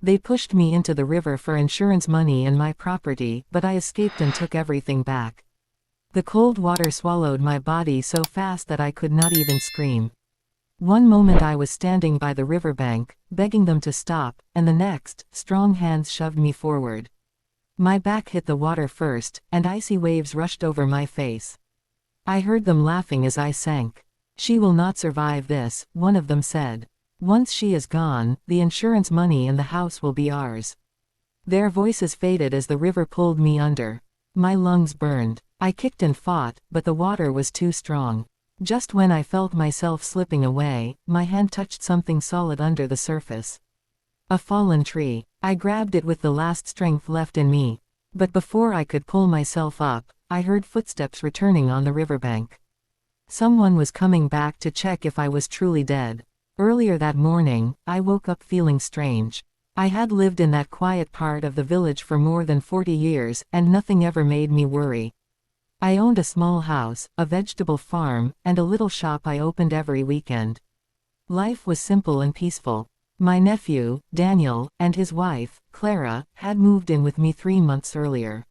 They pushed me into the river for insurance money and my property, but I escaped and took everything back. The cold water swallowed my body so fast that I could not even scream. One moment I was standing by the riverbank, begging them to stop, and the next, strong hands shoved me forward. My back hit the water first, and icy waves rushed over my face. I heard them laughing as I sank. "She will not survive this," one of them said. "Once she is gone, the insurance money and the house will be ours." Their voices faded as the river pulled me under. My lungs burned. I kicked and fought, but the water was too strong. Just when I felt myself slipping away, my hand touched something solid under the surface. A fallen tree. I grabbed it with the last strength left in me. But before I could pull myself up, I heard footsteps returning on the riverbank. Someone was coming back to check if I was truly dead. Earlier that morning, I woke up feeling strange. I had lived in that quiet part of the village for more than 40 years, and nothing ever made me worry. I owned a small house, a vegetable farm, and a little shop I opened every weekend. Life was simple and peaceful. My nephew, Daniel, and his wife, Clara, had moved in with me 3 months earlier.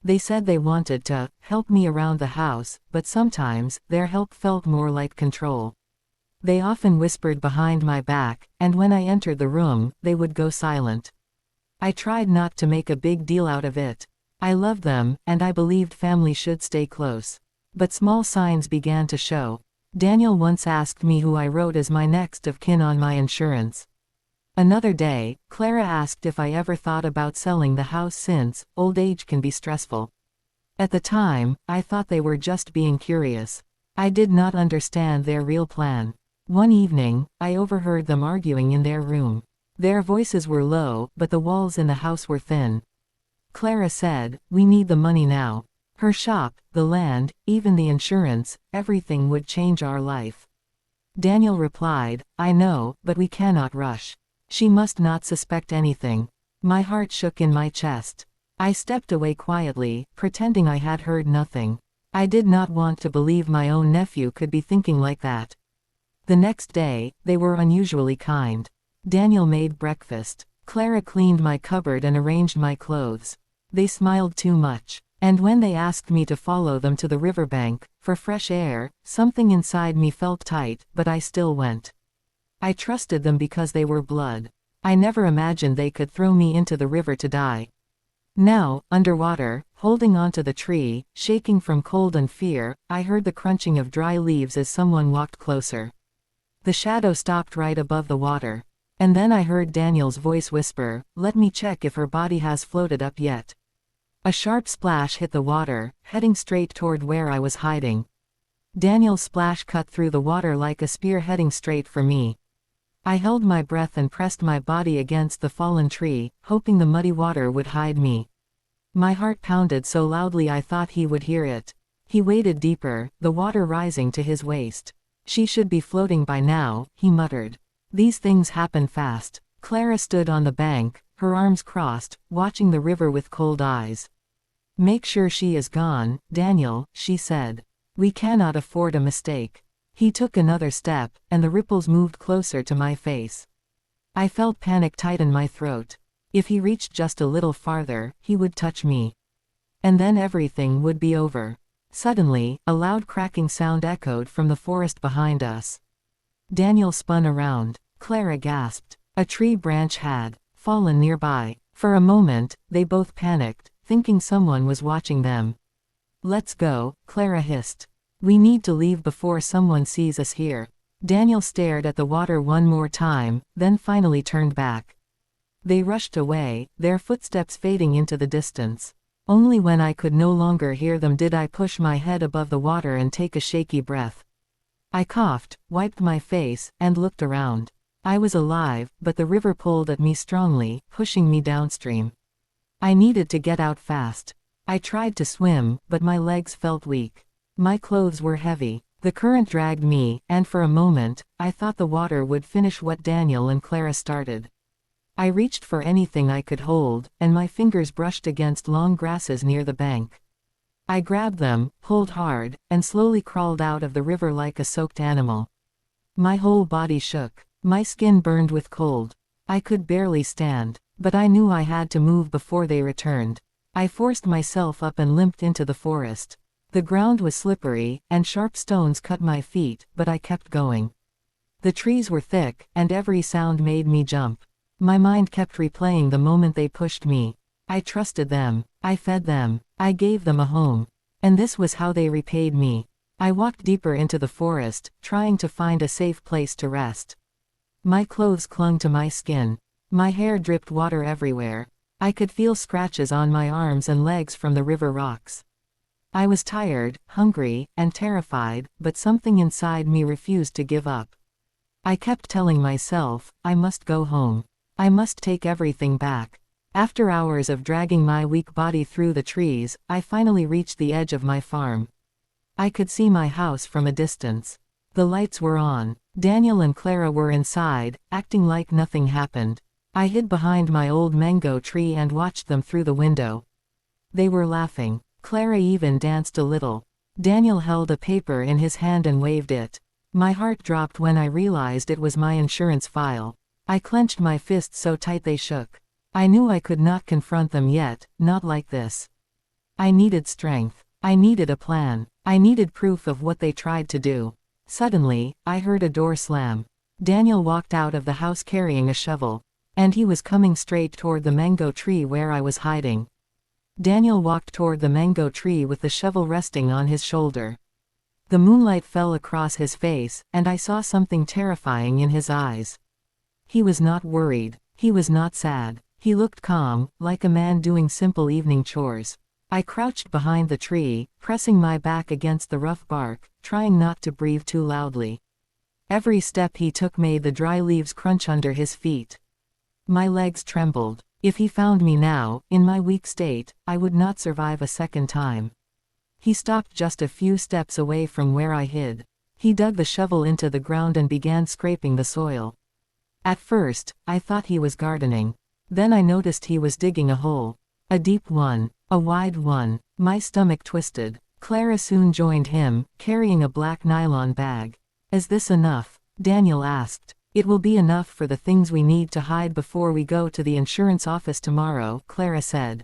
They said they wanted to help me around the house, but sometimes, their help felt more like control. They often whispered behind my back, and when I entered the room, they would go silent. I tried not to make a big deal out of it. I loved them, and I believed family should stay close. But small signs began to show. Daniel once asked me who I wrote as my next of kin on my insurance. Another day, Clara asked if I ever thought about selling the house since old age can be stressful. At the time, I thought they were just being curious. I did not understand their real plan. One evening, I overheard them arguing in their room. Their voices were low, but the walls in the house were thin. Clara said, "We need the money now. Her shop, the land, even the insurance, everything would change our life." Daniel replied, "I know, but we cannot rush. She must not suspect anything." My heart shook in my chest. I stepped away quietly, pretending I had heard nothing. I did not want to believe my own nephew could be thinking like that. The next day, they were unusually kind. Daniel made breakfast. Clara cleaned my cupboard and arranged my clothes. They smiled too much. And when they asked me to follow them to the riverbank, for fresh air, something inside me felt tight, but I still went. I trusted them because they were blood. I never imagined they could throw me into the river to die. Now, underwater, holding onto the tree, shaking from cold and fear, I heard the crunching of dry leaves as someone walked closer. The shadow stopped right above the water. And then I heard Daniel's voice whisper, "Let me check if her body has floated up yet." A sharp splash hit the water, heading straight toward where I was hiding. Daniel's splash cut through the water like a spear heading straight for me. I held my breath and pressed my body against the fallen tree, hoping the muddy water would hide me. My heart pounded so loudly I thought he would hear it. He waded deeper, the water rising to his waist. "She should be floating by now," he muttered. These things happen fast. Clara stood on the bank, her arms crossed, watching the river with cold eyes. "Make sure she is gone, Daniel," she said. "We cannot afford a mistake." He took another step, and the ripples moved closer to my face. I felt panic tighten my throat. If he reached just a little farther, he would touch me. And then everything would be over. Suddenly, a loud cracking sound echoed from the forest behind us. Daniel spun around. Clara gasped. A tree branch had fallen nearby. For a moment, they both panicked, thinking someone was watching them. "Let's go," Clara hissed. "We need to leave before someone sees us here." Daniel stared at the water one more time, then finally turned back. They rushed away, their footsteps fading into the distance. Only when I could no longer hear them did I push my head above the water and take a shaky breath. I coughed, wiped my face, and looked around. I was alive, but the river pulled at me strongly, pushing me downstream. I needed to get out fast. I tried to swim, but my legs felt weak. My clothes were heavy. The current dragged me, and for a moment, I thought the water would finish what Daniel and Clara started. I reached for anything I could hold, and my fingers brushed against long grasses near the bank. I grabbed them, pulled hard, and slowly crawled out of the river like a soaked animal. My whole body shook. My skin burned with cold. I could barely stand, but I knew I had to move before they returned. I forced myself up and limped into the forest. The ground was slippery, and sharp stones cut my feet, but I kept going. The trees were thick, and every sound made me jump. My mind kept replaying the moment they pushed me. I trusted them. I fed them. I gave them a home. And this was how they repaid me. I walked deeper into the forest, trying to find a safe place to rest. My clothes clung to my skin. My hair dripped water everywhere. I could feel scratches on my arms and legs from the river rocks. I was tired, hungry, and terrified, but something inside me refused to give up. I kept telling myself, I must go home. I must take everything back. After hours of dragging my weak body through the trees, I finally reached the edge of my farm. I could see my house from a distance. The lights were on. Daniel and Clara were inside, acting like nothing happened. I hid behind my old mango tree and watched them through the window. They were laughing. Clara even danced a little. Daniel held a paper in his hand and waved it. My heart dropped when I realized it was my insurance file. I clenched my fists so tight they shook. I knew I could not confront them yet, not like this. I needed strength. I needed a plan. I needed proof of what they tried to do. Suddenly, I heard a door slam. Daniel walked out of the house carrying a shovel. And he was coming straight toward the mango tree where I was hiding. Daniel walked toward the mango tree with the shovel resting on his shoulder. The moonlight fell across his face, and I saw something terrifying in his eyes. He was not worried. He was not sad. He looked calm, like a man doing simple evening chores. I crouched behind the tree, pressing my back against the rough bark, trying not to breathe too loudly. Every step he took made the dry leaves crunch under his feet. My legs trembled. If he found me now, in my weak state, I would not survive a second time. He stopped just a few steps away from where I hid. He dug the shovel into the ground and began scraping the soil. At first, I thought he was gardening. Then I noticed he was digging a hole. A deep one. A wide one. My stomach twisted. Clara soon joined him, carrying a black nylon bag. "Is this enough?" Daniel asked. "It will be enough for the things we need to hide before we go to the insurance office tomorrow," Clara said.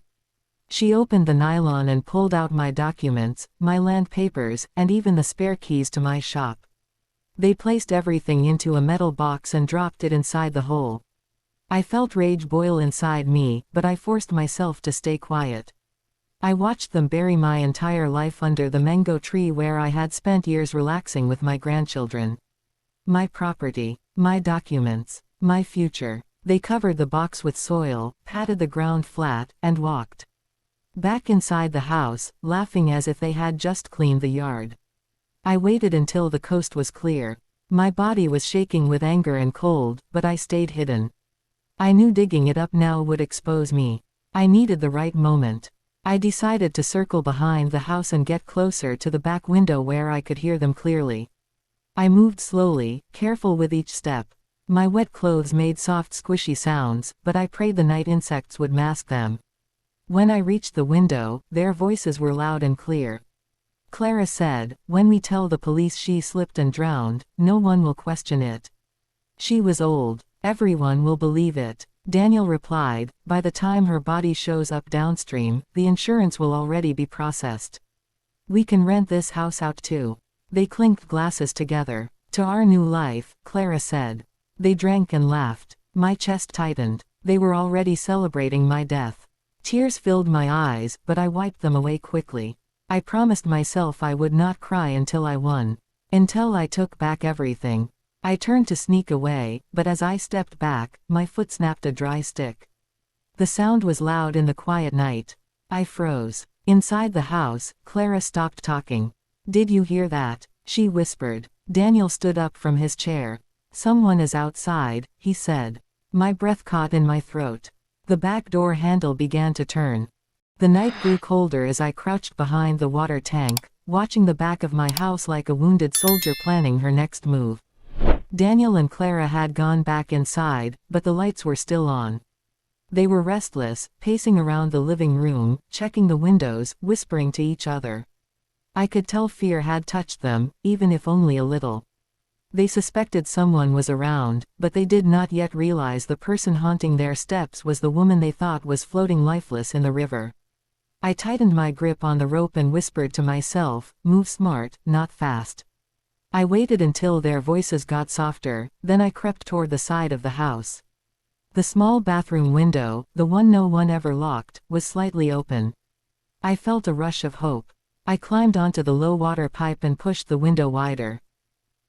She opened the nylon and pulled out my documents, my land papers, and even the spare keys to my shop. They placed everything into a metal box and dropped it inside the hole. I felt rage boil inside me, but I forced myself to stay quiet. I watched them bury my entire life under the mango tree where I had spent years relaxing with my grandchildren. My property. My documents. My future. They covered the box with soil, patted the ground flat, and walked back inside the house, laughing as if they had just cleaned the yard. I waited until the coast was clear. My body was shaking with anger and cold, but I stayed hidden. I knew digging it up now would expose me. I needed the right moment. I decided to circle behind the house and get closer to the back window where I could hear them clearly. I moved slowly, careful with each step. My wet clothes made soft squishy sounds, but I prayed the night insects would mask them. When I reached the window, their voices were loud and clear. Clara said, "When we tell the police she slipped and drowned, no one will question it. She was old. Everyone will believe it." Daniel replied, "By the time her body shows up downstream, the insurance will already be processed. We can rent this house out too." They clinked glasses together. "To our new life," Clara said. They drank and laughed. My chest tightened. They were already celebrating my death. Tears filled my eyes, but I wiped them away quickly. I promised myself I would not cry until I won. Until I took back everything. I turned to sneak away, but as I stepped back, my foot snapped a dry stick. The sound was loud in the quiet night. I froze. Inside the house, Clara stopped talking. "Did you hear that?" she whispered. Daniel stood up from his chair. "Someone is outside," he said. My breath caught in my throat. The back door handle began to turn. The night grew colder as I crouched behind the water tank, watching the back of my house like a wounded soldier planning her next move. Daniel and Clara had gone back inside, but the lights were still on. They were restless, pacing around the living room, checking the windows, whispering to each other. I could tell fear had touched them, even if only a little. They suspected someone was around, but they did not yet realize the person haunting their steps was the woman they thought was floating lifeless in the river. I tightened my grip on the rope and whispered to myself, "Move smart, not fast." I waited until their voices got softer, then I crept toward the side of the house. The small bathroom window, the one no one ever locked, was slightly open. I felt a rush of hope. I climbed onto the low water pipe and pushed the window wider.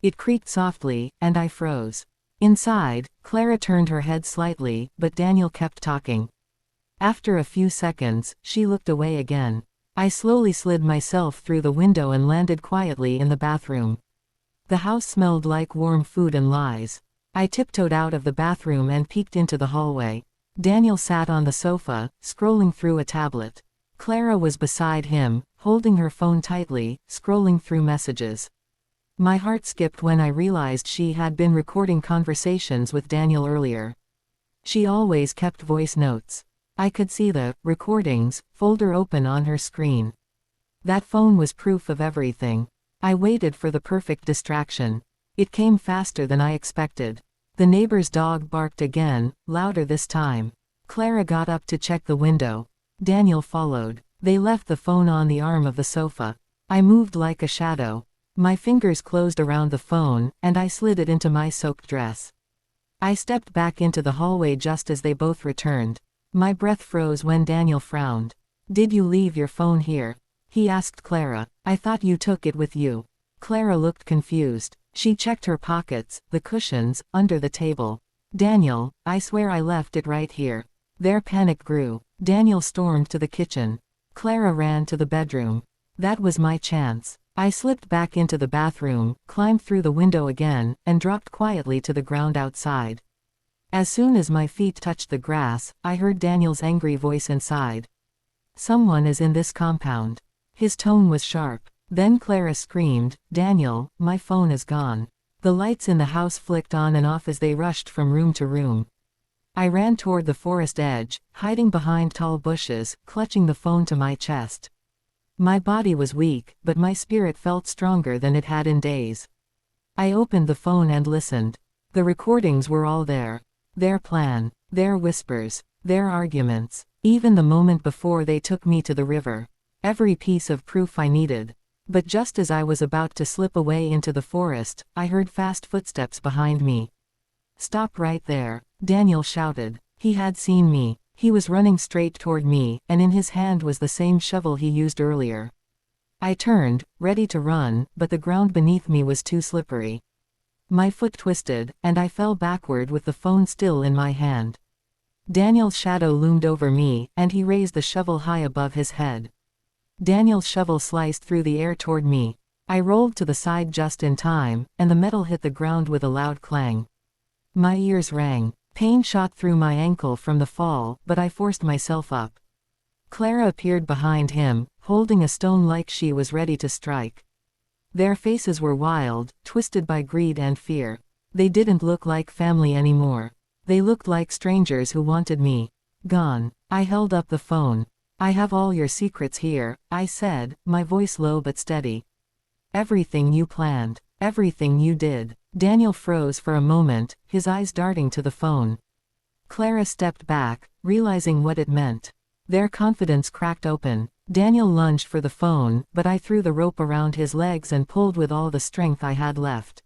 It creaked softly, and I froze. Inside, Clara turned her head slightly, but Daniel kept talking. After a few seconds, she looked away again. I slowly slid myself through the window and landed quietly in the bathroom. The house smelled like warm food and lies. I tiptoed out of the bathroom and peeked into the hallway. Daniel sat on the sofa, scrolling through a tablet. Clara was beside him, holding her phone tightly, scrolling through messages. My heart skipped when I realized she had been recording conversations with Daniel earlier. She always kept voice notes. I could see the recordings folder open on her screen. That phone was proof of everything. I waited for the perfect distraction. It came faster than I expected. The neighbor's dog barked again, louder this time. Clara got up to check the window. Daniel followed. They left the phone on the arm of the sofa. I moved like a shadow. My fingers closed around the phone, and I slid it into my soaked dress. I stepped back into the hallway just as they both returned. My breath froze when Daniel frowned. "Did you leave your phone here?" he asked Clara. "I thought you took it with you." Clara looked confused. She checked her pockets, the cushions, under the table. "Daniel, I swear I left it right here." Their panic grew. Daniel stormed to the kitchen. Clara ran to the bedroom. That was my chance. I slipped back into the bathroom, climbed through the window again, and dropped quietly to the ground outside. As soon as my feet touched the grass, I heard Daniel's angry voice inside. "Someone is in this compound." His tone was sharp. Then Clara screamed, "Daniel, my phone is gone." The lights in the house flicked on and off as they rushed from room to room. I ran toward the forest edge, hiding behind tall bushes, clutching the phone to my chest. My body was weak, but my spirit felt stronger than it had in days. I opened the phone and listened. The recordings were all there. Their plan, their whispers, their arguments, even the moment before they took me to the river. Every piece of proof I needed. But just as I was about to slip away into the forest, I heard fast footsteps behind me. "Stop right there," Daniel shouted. He had seen me. He was running straight toward me, and in his hand was the same shovel he used earlier. I turned, ready to run, but the ground beneath me was too slippery. My foot twisted, and I fell backward with the phone still in my hand. Daniel's shadow loomed over me, and he raised the shovel high above his head. Daniel's shovel sliced through the air toward me. I rolled to the side just in time, and the metal hit the ground with a loud clang. My ears rang. Pain shot through my ankle from the fall, but I forced myself up. Clara appeared behind him, holding a stone like she was ready to strike. Their faces were wild, twisted by greed and fear. They didn't look like family anymore. They looked like strangers who wanted me gone. I held up the phone. "I have all your secrets here," I said, my voice low but steady. "Everything you planned. Everything you did." Daniel froze for a moment, his eyes darting to the phone. Clara stepped back, realizing what it meant. Their confidence cracked open. Daniel lunged for the phone, but I threw the rope around his legs and pulled with all the strength I had left.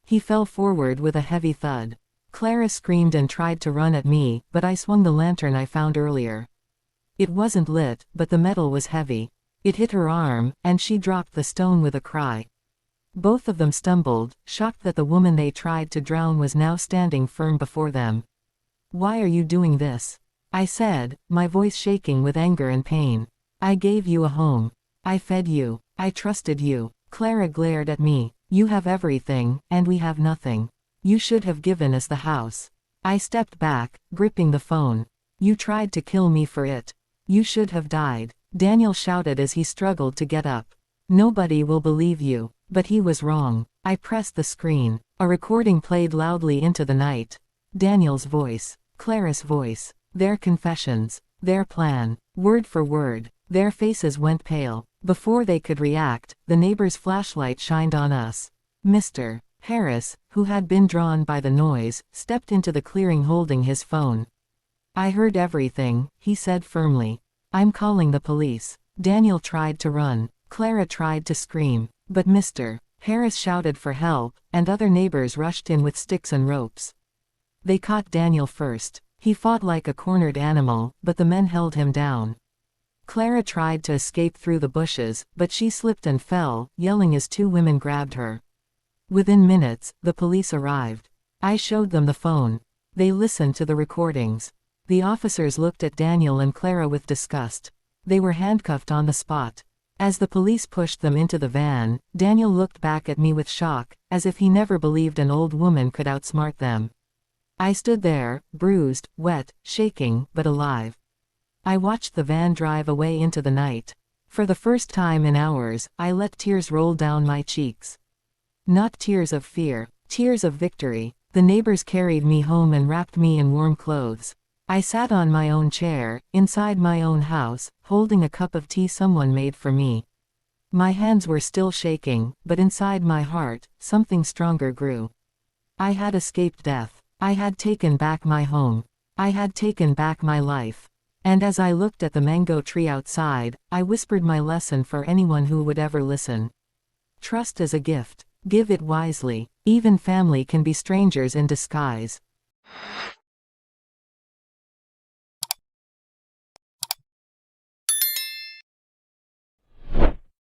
He fell forward with a heavy thud. Clara screamed and tried to run at me, but I swung the lantern I found earlier. It wasn't lit, but the metal was heavy. It hit her arm, and she dropped the stone with a cry. Both of them stumbled, shocked that the woman they tried to drown was now standing firm before them. "Why are you doing this?" I said, my voice shaking with anger and pain. "I gave you a home. I fed you. I trusted you." Clara glared at me. "You have everything, and we have nothing. You should have given us the house." I stepped back, gripping the phone. "You tried to kill me for it. You should have died," Daniel shouted as he struggled to get up. "Nobody will believe you." But he was wrong. I pressed the screen. A recording played loudly into the night. Daniel's voice. Clara's voice. Their confessions. Their plan. Word for word. Their faces went pale. Before they could react, the neighbor's flashlight shined on us. "Mister," Harris, who had been drawn by the noise, stepped into the clearing holding his phone. "I heard everything," he said firmly. "I'm calling the police." Daniel tried to run. Clara tried to scream. But Mr. Harris shouted for help, and other neighbors rushed in with sticks and ropes. They caught Daniel first. He fought like a cornered animal, but the men held him down. Clara tried to escape through the bushes, but she slipped and fell, yelling as two women grabbed her. Within minutes, the police arrived. I showed them the phone. They listened to the recordings. The officers looked at Daniel and Clara with disgust. They were handcuffed on the spot. As the police pushed them into the van, Daniel looked back at me with shock, as if he never believed an old woman could outsmart them. I stood there, bruised, wet, shaking, but alive. I watched the van drive away into the night. For the first time in hours, I let tears roll down my cheeks. Not tears of fear, tears of victory. The neighbors carried me home and wrapped me in warm clothes. I sat on my own chair, inside my own house, holding a cup of tea someone made for me. My hands were still shaking, but inside my heart, something stronger grew. I had escaped death. I had taken back my home. I had taken back my life. And as I looked at the mango tree outside, I whispered my lesson for anyone who would ever listen. Trust is a gift. Give it wisely. Even family can be strangers in disguise.